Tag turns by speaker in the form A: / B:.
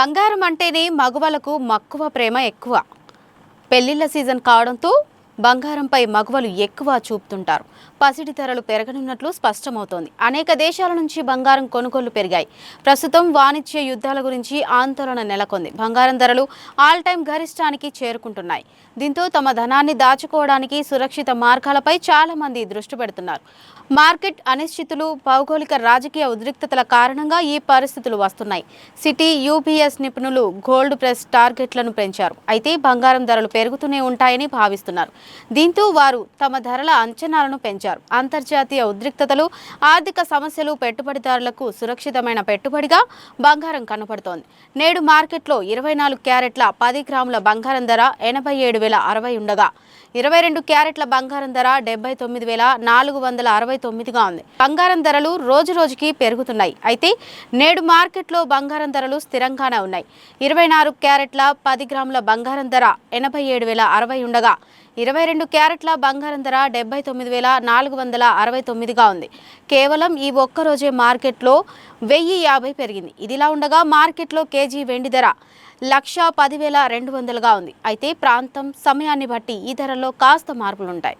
A: బంగారం అంటేనే మగవాళ్ళకు మక్కువ ప్రేమ ఎక్కువ. పెళ్లిళ్ల సీజన్ కావడంతో బంగారంపై మగవాళ్ళు ఎక్కువ చూపుతుంటారు. పసిడి ధరలు పెరగనున్నట్లు స్పష్టమవుతోంది. అనేక దేశాల నుంచి బంగారం కొనుగోళ్లు పెరిగాయి. ప్రస్తుతం వాణిజ్య యుద్ధాల గురించి ఆందోళన నెలకొంది. బంగారం ధరలు ఆల్ టైమ్ గరిష్టానికి చేరుకుంటున్నాయి. దీంతో తమ ధనాన్ని దాచుకోవడానికి సురక్షిత మార్గాలపై చాలా మంది దృష్టి పెడుతున్నారు. మార్కెట్ అనిశ్చితులు, భౌగోళిక రాజకీయ ఉద్రిక్తతల కారణంగా ఈ పరిస్థితులు వస్తున్నాయి. సిటీ యూబీఎస్ నిపుణులు గోల్డ్ ప్రెస్ టార్గెట్లను పెంచారు. అయితే బంగారం ధరలు పెరుగుతూనే ఉంటాయని భావిస్తున్నారు. దీంతో వారు తమ ధరల అంచనాలను పెంచారు. అంతర్జాతీయ ఉద్రిక్తతలు, ఆర్థిక సమస్యలు పెట్టుబడిదారులకు సురక్షితమైన పెట్టుబడిగా బంగారం కనపడుతోంది. నేడు మార్కెట్లో 24 క్యారెట్ల 10 గ్రాముల బంగారం ధర 87,060 ఉండగా 22 క్యారెట్ల బంగారం ధర 79,469గా ఉంది. బంగారం ధరలు రోజు రోజుకి పెరుగుతున్నాయి. అయితే నేడు మార్కెట్లో బంగారం ధరలు స్థిరంగానే ఉన్నాయి. 24 క్యారెట్ల 10 గ్రాముల బంగారం ధర 87,060 ఉండగా 22 క్యారెట్ల బంగారం ధర 79,469గా ఉంది. కేవలం ఈ ఒక్కరోజే మార్కెట్లో 1,050 పెరిగింది. ఇదిలా ఉండగా మార్కెట్లో కేజీ వెండి ధర 1,10,200గా ఉంది. అయితే ప్రాంతం, సమయాన్ని బట్టి ఈ ధరల్లో కాస్త మార్పులుంటాయి.